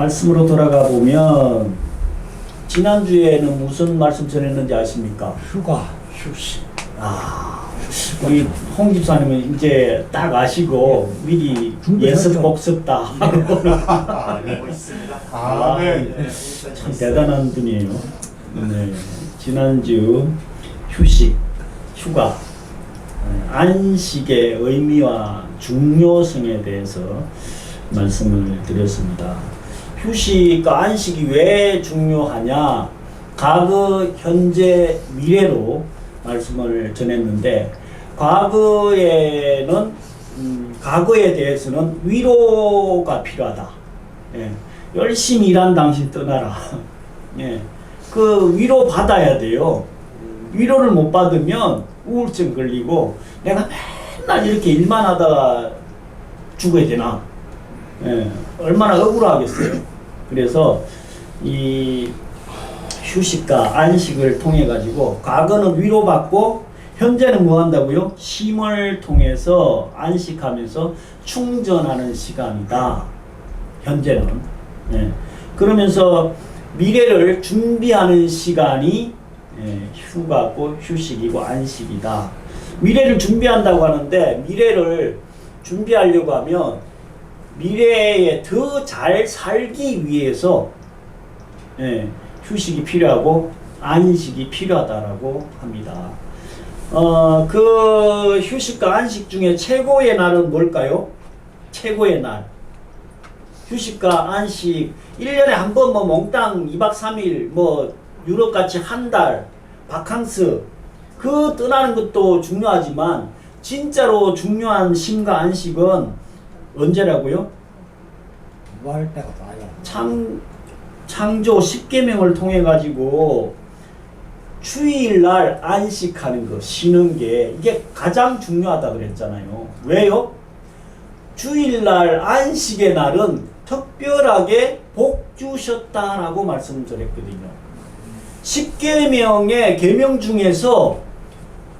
말씀으로 돌아가 보면 지난주에는 무슨 말씀 전했는지 아십니까? 휴가, 휴식. 우리 홍 집사님은 이제 딱 아시고 미리 예습 복습 다 하고 알고 있습니다. 네. 참 대단한 분이에요. 네. 지난주 휴식, 휴가, 안식의 의미와 중요성에 대해서 말씀을 드렸습니다. 휴식과 안식이 왜 중요하냐? 과거, 현재, 미래로 말씀을 전했는데 과거에는 과거에 대해서는 위로가 필요하다. 예. 열심히 일한 당신 떠나라. 예. 그 위로 받아야 돼요. 위로를 못 받으면 우울증 걸리고 내가 맨날 이렇게 일만 하다가 죽어야 되나? 예. 얼마나 억울하겠어요. 그래서 이 휴식과 안식을 통해 가지고 과거는 위로받고 현재는 뭐 한다고요? 쉼을 통해서 안식하면서 충전하는 시간이다. 현재는. 예. 그러면서 미래를 준비하는 시간이 휴가고 휴식이고 안식이다. 미래를 준비한다고 하는데 미래를 준비하려고 하면 미래에 더 잘 살기 위해서 휴식이 필요하고 안식이 필요하다라고 합니다. 그 휴식과 안식 중에 최고의 날은 뭘까요? 최고의 날. 휴식과 안식 1년에 한 번 뭐 몽땅 2박 3일 뭐 유럽같이 한 달 바캉스 그 떠나는 것도 중요하지만 진짜로 중요한 쉼과 안식은 언제라고요? 뭐 할 때가 많아요. 창조 10계명을 통해 가지고 주일날 안식하는 거, 쉬는 게 이게 가장 중요하다 그랬잖아요. 왜요? 주일날 안식의 날은 특별하게 복 주셨다라고 말씀드렸거든요. 10계명의 계명 중에서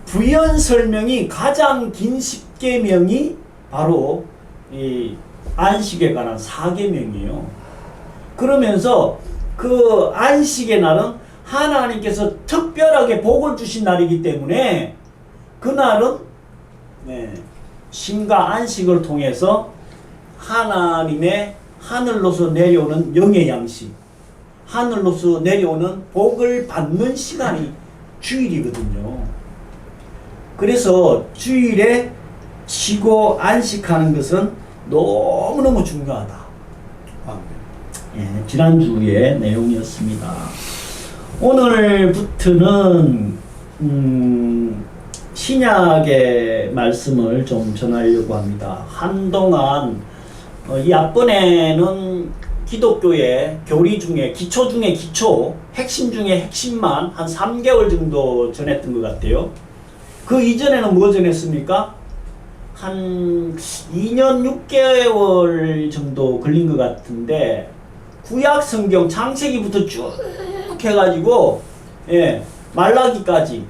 부연 설명이 가장 긴 10계명이 바로 이 안식에 관한 4계명이에요. 그러면서 그 안식의 날은 하나님께서 특별하게 복을 주신 날이기 때문에 그날은 쉼과 안식을 통해서 하나님의 하늘로서 내려오는 영의 양식, 하늘로서 내려오는 복을 받는 시간이 주일이거든요. 그래서 주일에 쉬고 안식하는 것은 너무너무 중요하다. 지난주의 내용이었습니다. 오늘부터는 신약의 말씀을 좀 전하려고 합니다. 한동안 이 앞번에는 기독교의 교리 중에 기초 중에 기초, 핵심 중에 핵심만 한 3개월 정도 전했던 것 같아요. 그 이전에는 뭐 전했습니까? 한 2년 6개월 정도 걸린 것 같은데 구약 성경 창세기부터 쭉 해가지고 말라기까지.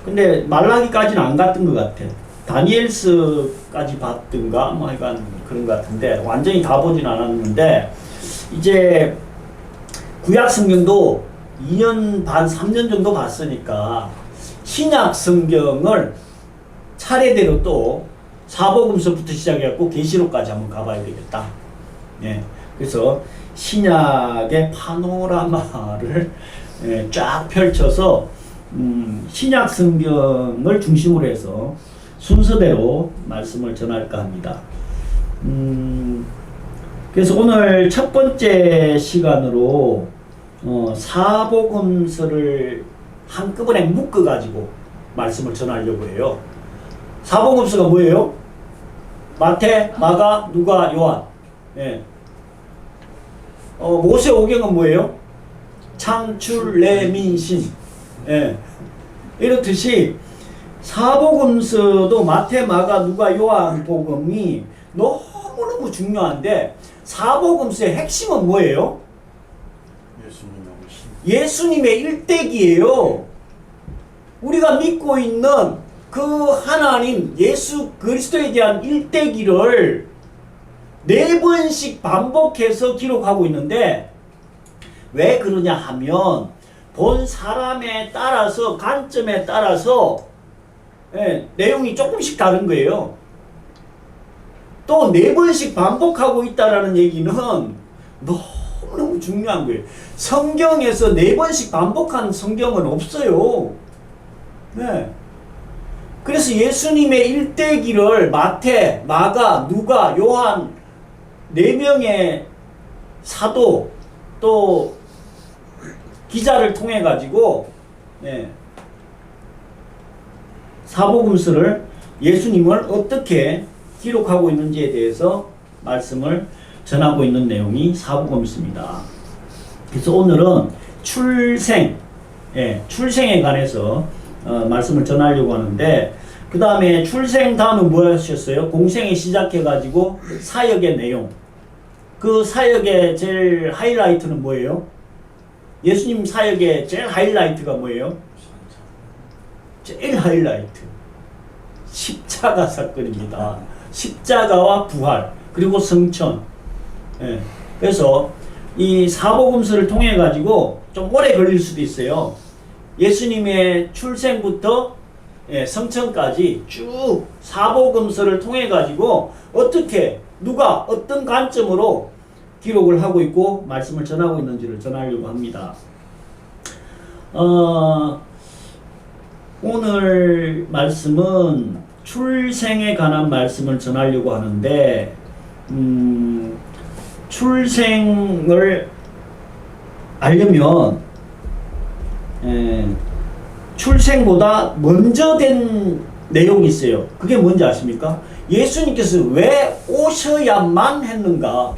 근데 말라기까지는 안 갔던 것 같아. 다니엘서까지 봤던가 뭐 약간 그런 것 같은데 완전히 다 보진 않았는데 이제 구약 성경도 2년 반 3년 정도 봤으니까 신약 성경을 차례대로 또 사복음서부터 시작해갖고 계시록까지 한번 가봐야 되겠다. 그래서 신약의 파노라마를 쫙 펼쳐서 신약 성경을 중심으로 해서 순서대로 말씀을 전할까 합니다. 그래서 오늘 첫 번째 시간으로 사복음서를 한꺼번에 묶어가지고 말씀을 전하려고 해요. 사복음서가 뭐예요? 마태, 마가, 누가, 요한. 모세오경은 뭐예요? 창출, 레민신. 이렇듯이 사복음서도 마태, 마가, 누가, 요한 복음이 너무너무 중요한데 사복음서의 핵심은 뭐예요? 예수님의 일대기예요. 우리가 믿고 있는 그 하나님 예수 그리스도에 대한 일대기를 4번씩 반복해서 기록하고 있는데 왜 그러냐 하면 본 사람에 따라서 관점에 따라서 내용이 조금씩 다른 거예요. 또 4번씩 반복하고 있다라는 얘기는 너무 중요한 거예요. 성경에서 4번씩 반복한 성경은 없어요. 네. 그래서 예수님의 일대기를 마태, 마가, 누가, 요한 4명의 사도 또 기자를 통해 가지고 사복음서를 예수님을 어떻게 기록하고 있는지에 대해서 말씀을 전하고 있는 내용이 사복음서입니다. 그래서 오늘은 출생에 관해서 말씀을 전하려고 하는데, 그 다음에 출생 다음은 뭐 하셨어요? 공생에 시작해가지고 사역의 내용. 그 사역의 제일 하이라이트는 뭐예요? 예수님 사역의 제일 하이라이트가 뭐예요? 제일 하이라이트. 십자가 사건입니다. 십자가와 부활, 그리고 성천. 그래서 이 사복음서를 통해 가지고 좀 오래 걸릴 수도 있어요. 예수님의 출생부터 성천까지 쭉 사복음서를 통해 가지고 어떻게 누가 어떤 관점으로 기록을 하고 있고 말씀을 전하고 있는지를 전하려고 합니다. 오늘 말씀은 출생에 관한 말씀을 전하려고 하는데, 출생을 알려면 출생보다 먼저 된 내용이 있어요. 그게 뭔지 아십니까? 예수님께서 왜 오셔야만 했는가?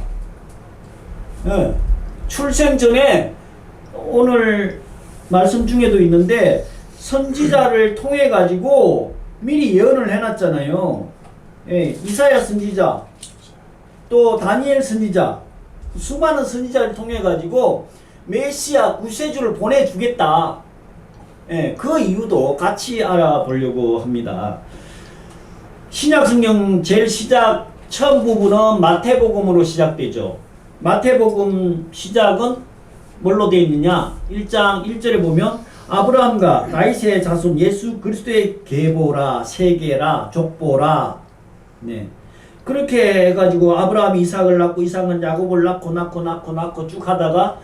출생 전에 오늘 말씀 중에도 있는데 선지자를 통해 가지고 미리 예언을 해놨잖아요. 이사야 선지자, 또 다니엘 선지자, 수많은 선지자를 통해 가지고 메시아 구세주를 보내주겠다. 그 이유도 같이 알아보려고 합니다. 신약성경 제일 처음 부분은 마태복음으로 시작되죠. 마태복음 시작은 뭘로 되어 있느냐? 1장 1절에 보면 아브라함과 다윗의 자손 예수 그리스도의 계보라, 세계라, 족보라. 그렇게 해가지고 아브라함이 이삭을 낳고 이삭은 야곱을 낳고 쭉 하다가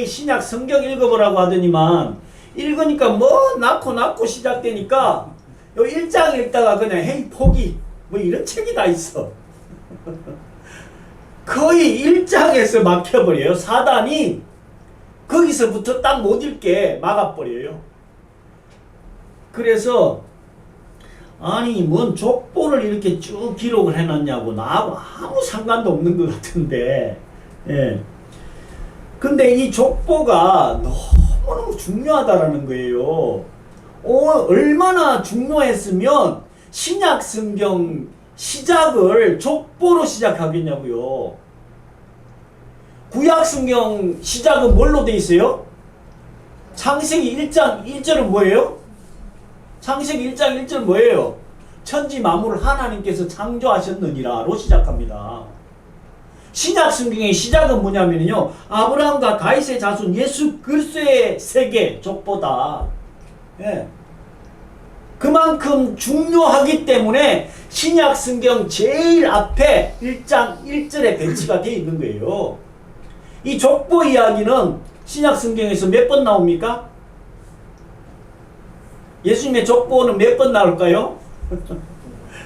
신약 성경 읽어보라고 하더니만 읽으니까 뭐 낳고 시작되니까 요 1장 읽다가 그냥 헤이 포기 뭐 이런 책이 다 있어. 거의 1장에서 막혀버려요. 사단이 거기서부터 딱 못 읽게 막아버려요. 그래서 아니 뭔 족보를 이렇게 쭉 기록을 해놨냐고, 나하고 아무 상관도 없는 것 같은데. 근데 이 족보가 너무너무 중요하다라는 거예요. 얼마나 중요했으면 신약 성경 시작을 족보로 시작하겠냐고요. 구약 성경 시작은 뭘로 돼 있어요? 창세기 1장 1절은 뭐예요? 창세기 1장 1절 뭐예요? 천지 만물을 하나님께서 창조하셨느니라로 시작합니다. 신약 성경의 시작은 뭐냐면요, 아브라함과 다윗의 자손 예수 그리스도의 세계 족보다. 그만큼 중요하기 때문에 신약 성경 제일 앞에 1장 1절에 배치가 되어 있는 거예요. 이 족보 이야기는 신약 성경에서 몇 번 나옵니까? 예수님의 족보는 몇 번 나올까요?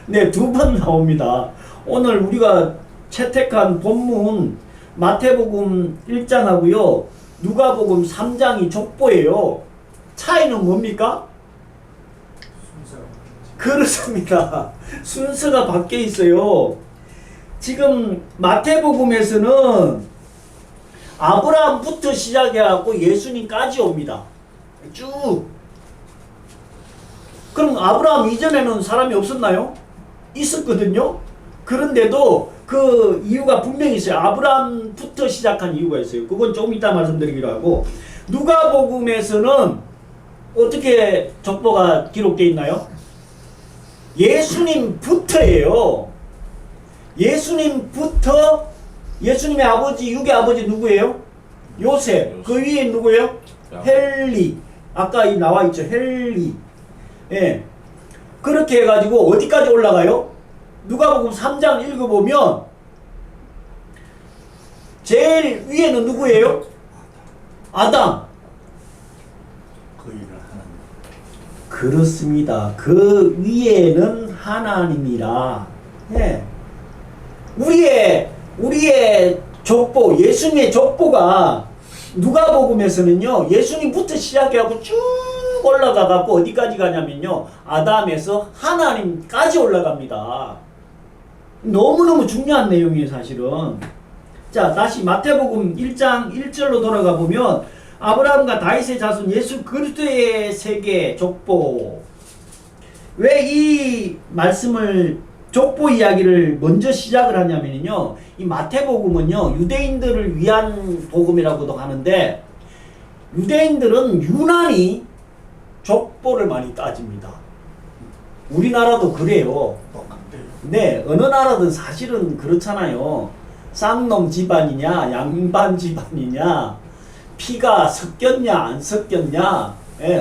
네, 2번 나옵니다. 오늘 우리가 채택한 본문 마태복음 1장하고요 누가복음 3장이 족보예요. 차이는 뭡니까? 그렇습니다. 순서가 바뀌어 있어요. 지금 마태복음에서는 아브라함부터 시작해갖고 예수님까지 옵니다. 쭉. 그럼 아브라함 이전에는 사람이 없었나요? 있었거든요. 그런데도 그 이유가 분명히 있어요. 아브라함부터 시작한 이유가 있어요. 그건 조금 이따 말씀드리기로 하고, 누가복음에서는 어떻게 족보가 기록되어 있나요? 예수님부터예요. 예수님부터 예수님의 아버지, 육의 아버지 누구예요? 요셉. 그 위에 누구예요? 헬리. 아까 이 나와 있죠. 헬리. 예. 그렇게 해가지고 어디까지 올라가요? 누가복음 3장 읽어보면 제일 위에는 누구예요? 아담. 그 일을 하는 그렇습니다. 그 위에는 하나님이라. 예. 우리의 족보, 예수님의 족보가 누가복음에서는요, 예수님부터 시작해갖고 쭉 올라가갖고 어디까지 가냐면요, 아담에서 하나님까지 올라갑니다. 너무너무 중요한 내용이에요, 사실은. 자, 다시 마태복음 1장 1절로 돌아가 보면 아브라함과 다윗의 자손 예수 그리스도의 세계 족보. 왜 이 말씀을 족보 이야기를 먼저 시작을 하냐면요, 이 마태복음은요 유대인들을 위한 복음이라고도 하는데 유대인들은 유난히 족보를 많이 따집니다. 우리나라도 그래요. 똑같대요. 네, 어느 나라든 사실은 그렇잖아요. 쌍놈 집안이냐 양반 집안이냐, 피가 섞였냐 안 섞였냐,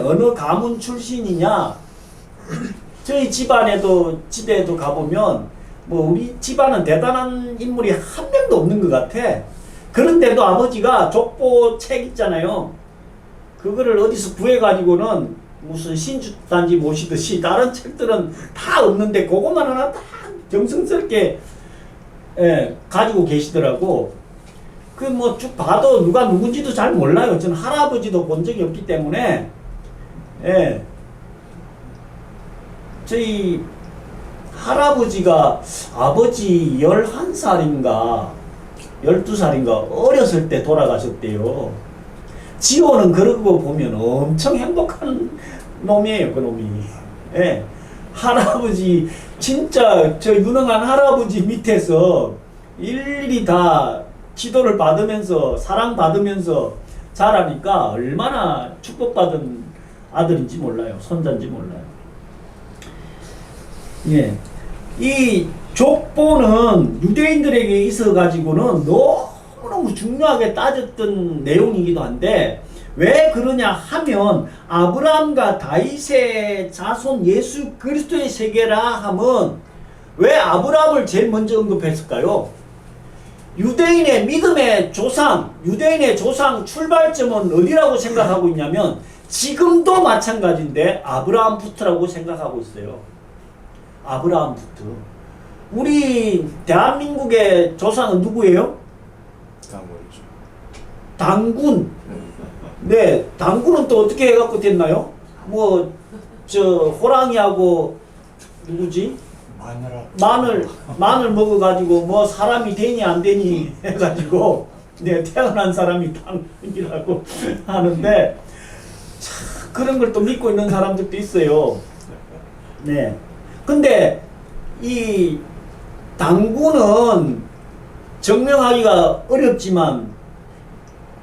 어느 가문 출신이냐. 저희 집에도 가보면 뭐 우리 집안은 대단한 인물이 한 명도 없는 것 같아. 그런데도 아버지가 족보 책 있잖아요, 그거를 어디서 구해가지고는 무슨 신주단지 모시듯이 다른 책들은 다 없는데 그것만 하나 딱 정성스럽게 가지고 계시더라고. 그 뭐 쭉 봐도 누가 누군지도 잘 몰라요. 저는 할아버지도 본 적이 없기 때문에. 저희 할아버지가 아버지 11살인가 12살인가 어렸을 때 돌아가셨대요. 지호는 그러고 보면 엄청 행복한 놈이에요, 그 놈이. 할아버지, 진짜 저 유능한 할아버지 밑에서 일일이 다 지도를 받으면서 사랑받으면서 자라니까 얼마나 축복받은 아들인지 몰라요. 손자인지 몰라요. 예. 이 족보는 유대인들에게 있어 가지고는 너무너무 중요하게 따졌던 내용이기도 한데, 왜 그러냐 하면 아브라함과 다윗의 자손 예수 그리스도의 세계라 하면 왜 아브라함을 제일 먼저 언급했을까요? 유대인의 믿음의 조상, 유대인의 조상 출발점은 어디라고 생각하고 있냐면 지금도 마찬가지인데 아브라함부터라고 생각하고 있어요. 아브라함부터. 우리 대한민국의 조상은 누구예요? 당군이죠. 당군. 네, 당군은 또 어떻게 해갖고 됐나요? 뭐 저 호랑이하고 누구지? 마늘 먹어가지고 뭐 사람이 되니 안 되니 해가지고 네, 태어난 사람이 당군이라고 하는데, 참 그런 걸 또 믿고 있는 사람들도 있어요. 네. 근데 이 당군은 증명하기가 어렵지만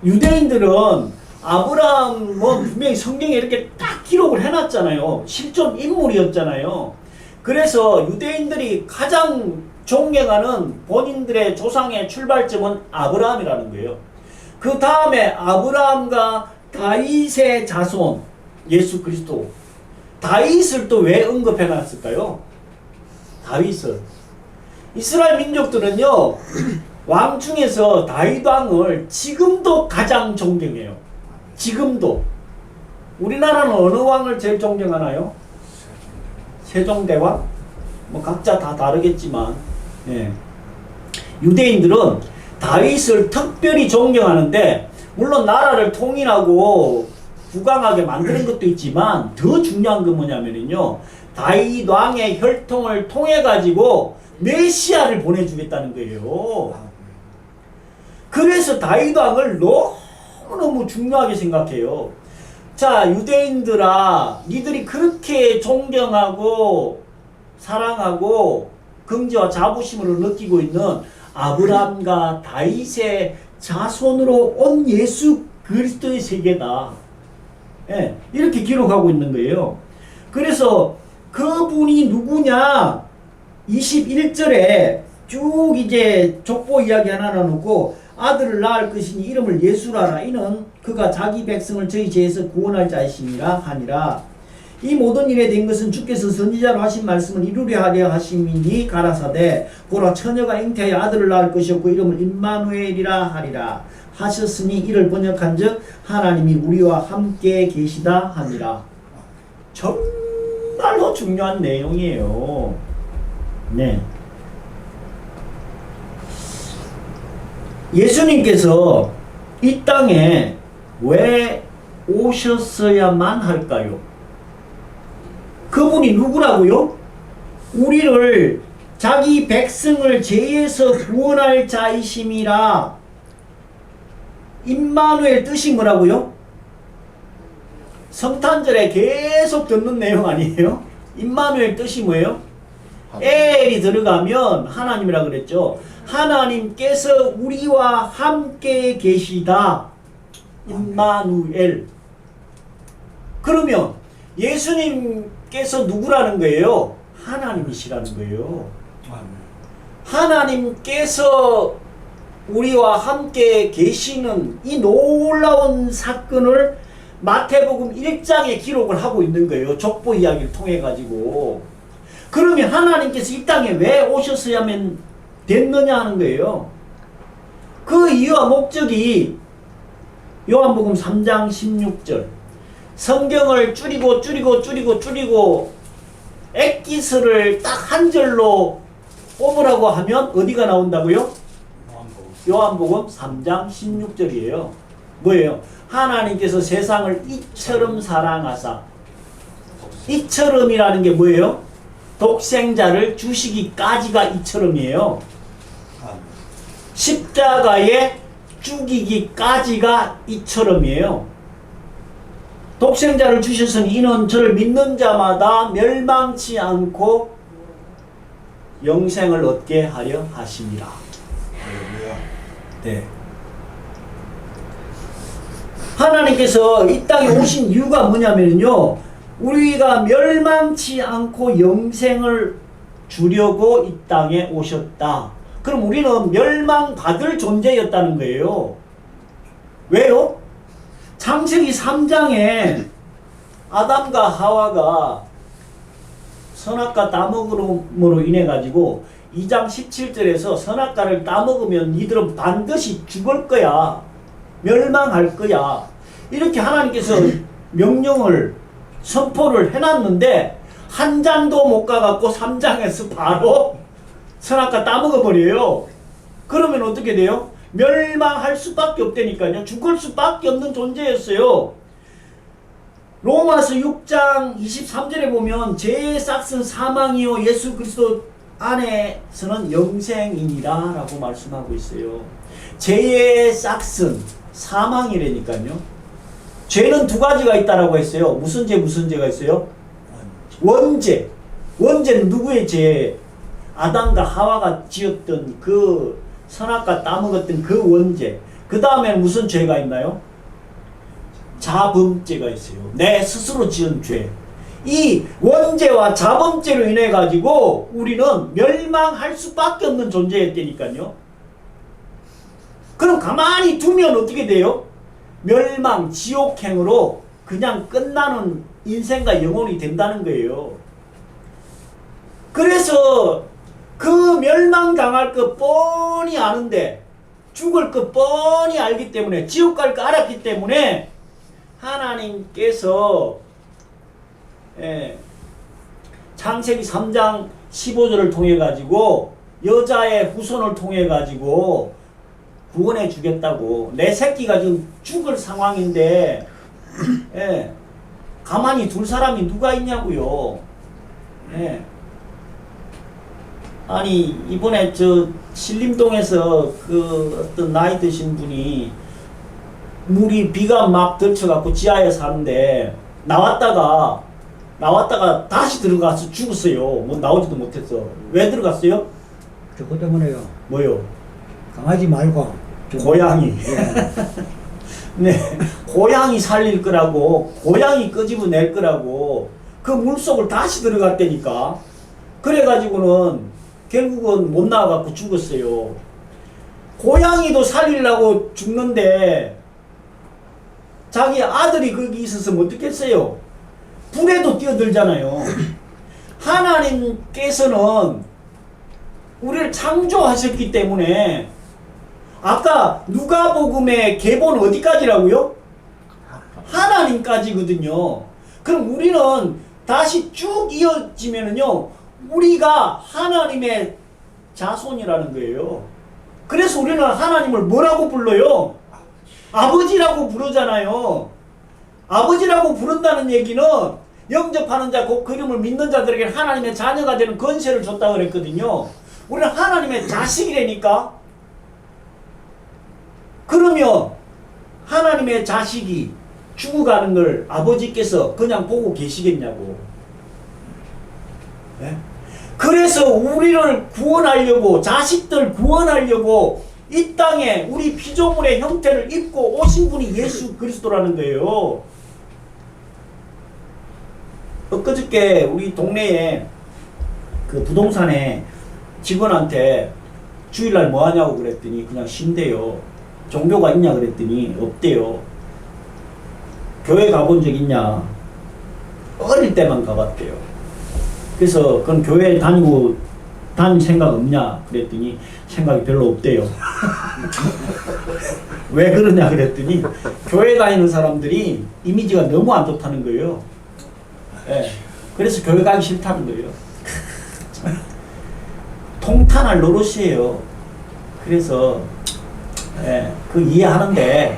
유대인들은 아브라함은 분명히 성경에 이렇게 딱 기록을 해놨잖아요. 실존 인물이었잖아요. 그래서 유대인들이 가장 존경하는 본인들의 조상의 출발점은 아브라함이라는 거예요. 그 다음에 아브라함과 다윗의 자손 예수 그리스도. 다윗을 또 왜 언급해놨을까요? 다윗을. 이스라엘 민족들은요, 왕 중에서 다윗 왕을 지금도 가장 존경해요. 지금도. 우리나라는 어느 왕을 제일 존경하나요? 세종대왕? 뭐 각자 다 다르겠지만, 유대인들은 다윗을 특별히 존경하는데, 물론 나라를 통일하고 부강하게 만드는 것도 있지만 더 중요한 건 뭐냐면요, 다윗 왕의 혈통을 통해 가지고 메시아를 보내주겠다는 거예요. 그래서 다윗 왕을 너무너무 중요하게 생각해요. 자, 유대인들아, 니들이 그렇게 존경하고 사랑하고 긍지와 자부심으로 느끼고 있는 아브라함과 다윗의 자손으로 온 예수 그리스도의 세계다. 이렇게 기록하고 있는 거예요. 그래서 그분이 누구냐? 21절에 쭉 이제 족보 이야기 하나 나누고 아들을 낳을 것이니 이름을 예수라라. 이는 그가 자기 백성을 저희 죄에서 구원할 자이심이라 하니라. 이 모든 일에 된 것은 주께서 선지자로 하신 말씀을 이루려 하려 하심이니 가라사대 보라 처녀가 잉태하여 아들을 낳을 것이었고 이름을 임마누엘이라 하리라 하셨으니 이를 번역한즉 하나님이 우리와 함께 계시다 하니라. 정말로 중요한 내용이에요. 네. 예수님께서 이 땅에 왜 오셨어야만 할까요? 그분이 누구라고요? 우리를 자기 백성을 죄에서 구원할 자이심이라. 임마누엘 뜻이 뭐라고요? 성탄절에 계속 듣는 내용 아니에요? 임마누엘 뜻이 뭐예요? 엘이 들어가면 하나님이라 그랬죠. 하나님께서 우리와 함께 계시다. 임마누엘. 그러면 예수님께서 누구라는 거예요? 하나님이시라는 거예요. 하나님께서 우리와 함께 계시는 이 놀라운 사건을 마태복음 1장에 기록을 하고 있는 거예요. 족보 이야기를 통해 가지고. 그러면 하나님께서 이 땅에 왜 오셨어야만 됐느냐 하는 거예요. 그 이유와 목적이 요한복음 3장 16절. 성경을 줄이고 엑기스를 딱 한 절로 뽑으라고 하면 어디가 나온다고요? 요한복음 3장 16절이에요. 뭐예요? 하나님께서 세상을 이처럼 사랑하사. 이처럼이라는 게 뭐예요? 독생자를 주시기까지가 이처럼이에요. 십자가에 죽이기까지가 이처럼이에요. 독생자를 주셨으니 이는 저를 믿는 자마다 멸망치 않고 영생을 얻게 하려 하심이라. 네. 하나님께서 이 땅에 오신 이유가 뭐냐면요, 우리가 멸망치 않고 영생을 주려고 이 땅에 오셨다. 그럼 우리는 멸망받을 존재였다는 거예요. 왜요? 창세기 3장에 아담과 하와가 선악과 따먹음으로 인해 가지고 2장 17절에서 선악과를 따먹으면 니들은 반드시 죽을 거야. 멸망할 거야. 이렇게 하나님께서 명령을 선포를 해놨는데 한 장도 못 가갖고 3장에서 바로 선악과 따먹어버려요. 그러면 어떻게 돼요? 멸망할 수밖에 없다니까요. 죽을 수밖에 없는 존재였어요. 로마서 6장 23절에 보면 죄의 싹은 사망이요 예수 그리스도 안에서는 영생이니라 라고 말씀하고 있어요. 죄의 싹은 사망이라니까요. 죄는 두 가지가 있다라고 했어요. 무슨 죄가 있어요? 원죄. 원죄는 누구의 죄? 아담과 하와가 지었던 그 선악과 따먹었던 그 원죄. 그 다음에 무슨 죄가 있나요? 자범죄가 있어요. 내 스스로 지은 죄. 이 원죄와 자범죄로 인해 가지고 우리는 멸망할 수밖에 없는 존재였다니까요. 그럼 가만히 두면 어떻게 돼요? 멸망, 지옥행으로 그냥 끝나는 인생과 영혼이 된다는 거예요. 그래서 그 멸망당할 것 뻔히 아는데, 죽을 것 뻔히 알기 때문에, 지옥 갈 거 알았기 때문에 하나님께서 창세기 3장 15절을 통해 가지고 여자의 후손을 통해 가지고 구원해 주겠다고. 내 새끼가 지금 죽을 상황인데 가만히 둘 사람이 누가 있냐고요. 아니 이번에 저 신림동에서 그 어떤 나이 드신 분이 비가 막 들쳐갖고 지하에 사는데 나왔다가 다시 들어가서 죽었어요. 뭐 나오지도 못했어. 왜 들어갔어요? 저거 때문에요. 뭐요? 강아지 말고 고양이. 네, 고양이 살릴 거라고, 고양이 끄집어낼 거라고 그 물속을 다시 들어갔다니까. 그래가지고는 결국은 못 나와갖고 죽었어요. 고양이도 살리려고 죽는데 자기 아들이 거기 있었으면 어떻겠어요? 불에도 뛰어들잖아요. 하나님께서는 우리를 창조하셨기 때문에 아까 누가복음의 계본 어디까지라고요? 하나님까지거든요. 그럼 우리는 다시 쭉 이어지면은요, 우리가 하나님의 자손이라는 거예요. 그래서 우리는 하나님을 뭐라고 불러요? 아버지라고 부르잖아요. 아버지라고 부른다는 얘기는 영접하는 자, 곧 그 이름을 믿는 자들에게 하나님의 자녀가 되는 권세를 줬다고 그랬거든요. 우리는 하나님의 자식이라니까. 그러면 하나님의 자식이 죽어가는 걸 아버지께서 그냥 보고 계시겠냐고. 네? 그래서 우리를 구원하려고, 자식들 구원하려고 이 땅에 우리 피조물의 형태를 입고 오신 분이 예수 그리스도라는 거예요. 엊그저께 우리 동네에 그 부동산에 직원한테 주일날 뭐 하냐고 그랬더니 그냥 쉰대요. 종교가 있냐 그랬더니 없대요. 교회 가본 적 있냐? 어릴 때만 가봤대요. 그래서 그럼 교회 다닐 생각 없냐? 그랬더니 생각이 별로 없대요. 왜 그러냐 그랬더니 교회 다니는 사람들이 이미지가 너무 안 좋다는 거예요. 예. 그래서 교회 가기 싫다는 거예요. 통탄할 노릇이에요. 그래서 예, 그 이해하는데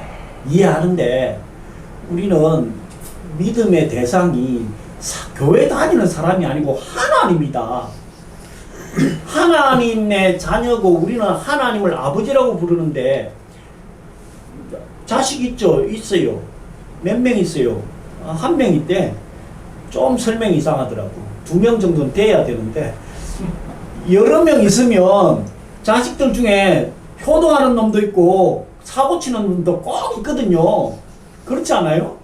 우리는 믿음의 대상이 교회 다니는 사람이 아니고 하나님이다. 하나님의 자녀고 우리는 하나님을 아버지라고 부르는데 자식 있죠? 있어요. 몇 명 있어요? 한 명 있대. 좀 설명이 이상하더라고. 2명 정도는 돼야 되는데 여러 명 있으면 자식들 중에 효도하는 놈도 있고 사고 치는 놈도 꼭 있거든요. 그렇지 않아요?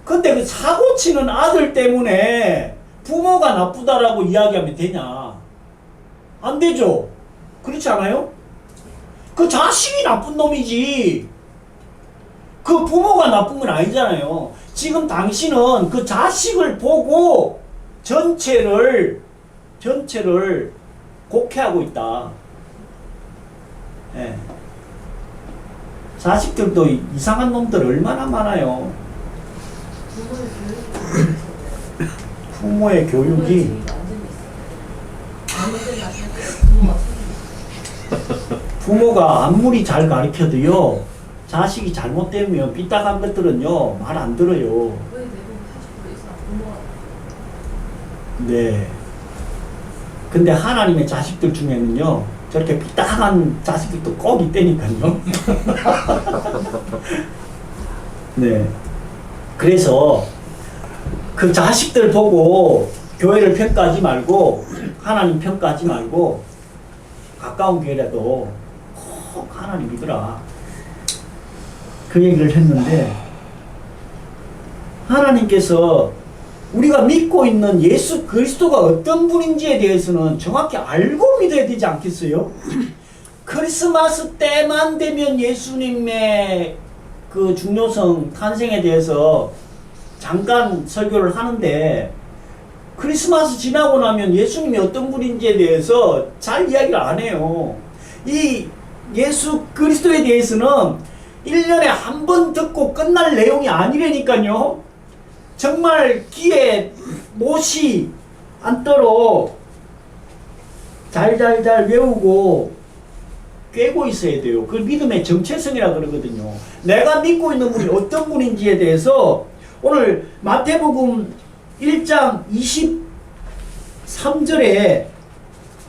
근데 그 사고 치는 아들 때문에 부모가 나쁘다라고 이야기하면 되냐? 안 되죠? 그렇지 않아요? 그 자식이 나쁜 놈이지. 그 부모가 나쁜 건 아니잖아요. 지금 당신은 그 자식을 보고 전체를 곡해하고 있다. 예. 자식들도 이상한 놈들 얼마나 많아요. 부모의 교육이 부모가 아무리 잘 가르쳐도요, 자식이 잘못되면 삐딱한 것들은요 말 안 들어요. 네. 근데 하나님의 자식들 중에는요 저렇게 삐딱한 자식들도 꼭 있다니까요. 네. 그래서 그 자식들 보고 교회를 평가하지 말고 하나님 평가하지 말고 가까운 교회라도 꼭 하나님 믿으라. 그 얘기를 했는데 하나님께서 우리가 믿고 있는 예수 그리스도가 어떤 분인지에 대해서는 정확히 알고 믿어야 되지 않겠어요? 크리스마스 때만 되면 예수님의 그 중요성 탄생에 대해서 잠깐 설교를 하는데 크리스마스 지나고 나면 예수님이 어떤 분인지에 대해서 잘 이야기를 안 해요. 이 예수 그리스도에 대해서는 1년에 한 번 듣고 끝날 내용이 아니라니까요. 정말 귀에 못이 않도록 잘 외우고 꿰고 있어야 돼요. 그 믿음의 정체성이라 그러거든요. 내가 믿고 있는 분이 어떤 분인지에 대해서 오늘 마태복음 1장 23절에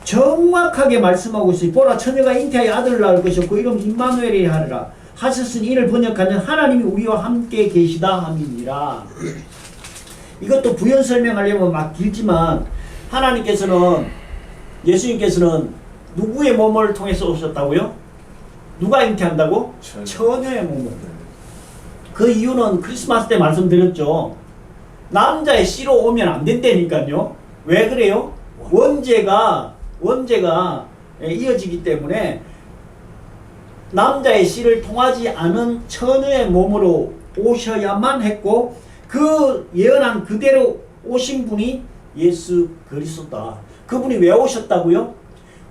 정확하게 말씀하고 있어요. 보라, 처녀가 잉태하여 아들을 낳을 것이요 그 이름 임마누엘이 하리라 하셨으니 이를 번역하면 하나님이 우리와 함께 계시다 함이니라. 이것도 부연 설명하려면 막 길지만 하나님께서는 예수님께서는 누구의 몸을 통해서 오셨다고요? 누가 잉태한다고? 처녀의 몸을. 그 이유는 크리스마스 때 말씀드렸죠. 남자의 씨로 오면 안 된다니까요. 왜 그래요? 원죄가 원죄가 이어지기 때문에 남자의 씨를 통하지 않은 처녀의 몸으로 오셔야만 했고 그 예언한 그대로 오신 분이 예수 그리스도다. 그분이 왜 오셨다고요?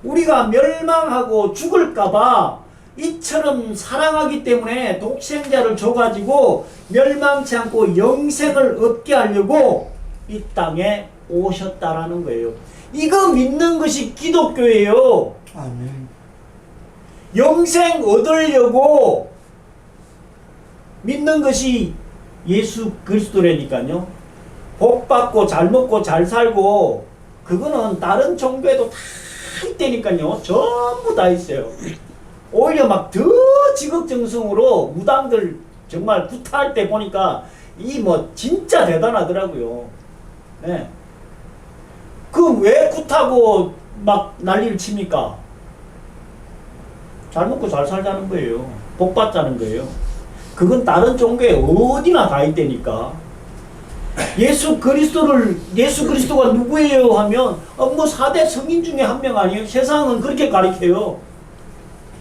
우리가 멸망하고 죽을까봐 이처럼 사랑하기 때문에 독생자를 줘가지고 멸망치 않고 영생을 얻게 하려고 이 땅에 오셨다라는 거예요. 이거 믿는 것이 기독교예요. 아멘. 영생 얻으려고 믿는 것이 예수 그리스도라니까요. 복 받고 잘 먹고 잘 살고 그거는 다른 종교에도 다 있다니까요. 전부 다 있어요. 오히려 막 더 지극정성으로 무당들 정말 구타할 때 보니까 이 뭐 진짜 대단하더라고요. 네. 그 왜 구타고 막 난리를 칩니까? 잘 먹고 잘 살자는 거예요. 복 받자는 거예요. 그건 다른 종교에 어디나 다 있다니까. 예수 그리스도가 누구예요 하면 뭐 4대 성인 중에 한 명 아니에요? 세상은 그렇게 가리켜요.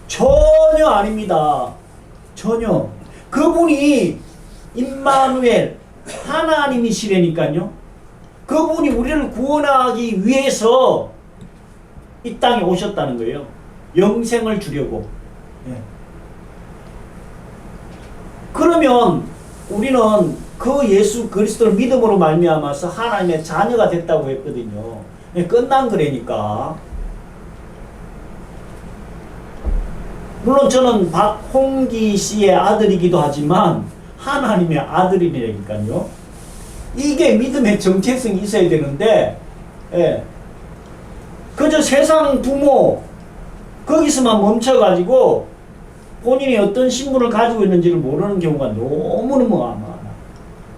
전혀 아닙니다. 전혀. 그분이 임마누엘 하나님이시라니까요. 그분이 우리를 구원하기 위해서 이 땅에 오셨다는 거예요. 영생을 주려고. 예. 그러면 우리는 그 예수 그리스도를 믿음으로 말미암아서 하나님의 자녀가 됐다고 했거든요. 예, 끝난 거라니까. 물론 저는 박홍기 씨의 아들이기도 하지만 하나님의 아들이라니까요. 이게 믿음의 정체성이 있어야 되는데, 예. 그저 세상 부모 거기서만 멈춰가지고 본인이 어떤 신분을 가지고 있는지를 모르는 경우가 너무너무 많아.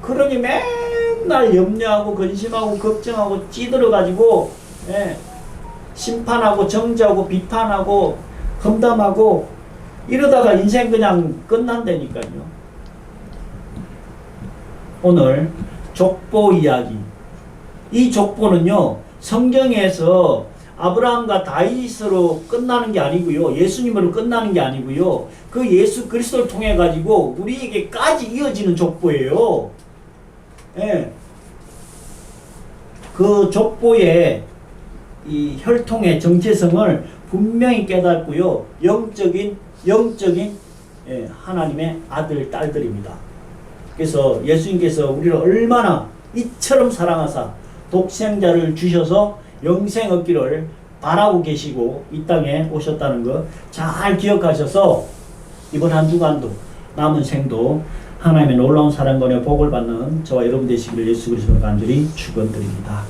그러니 맨날 염려하고 근심하고 걱정하고 찌들어가지고, 예. 심판하고 정죄하고 비판하고 험담하고 이러다가 인생 그냥 끝난다니까요. 오늘 족보 이야기. 이 족보는요, 성경에서 아브라함과 다윗으로 끝나는 게 아니고요, 예수님으로 끝나는 게 아니고요, 그 예수 그리스도를 통해 가지고 우리에게까지 이어지는 족보예요. 예. 그 족보의 이 혈통의 정체성을 분명히 깨닫고요, 영적인 예, 하나님의 아들 딸들입니다. 그래서 예수님께서 우리를 얼마나 이처럼 사랑하사 독생자를 주셔서 영생 얻기를 바라고 계시고 이 땅에 오셨다는 거 잘 기억하셔서 이번 한 주간도 남은 생도 하나님의 놀라운 사랑과 복을 받는 저와 여러분 되시기를 예수 그리스도로 간절히 축원드립니다.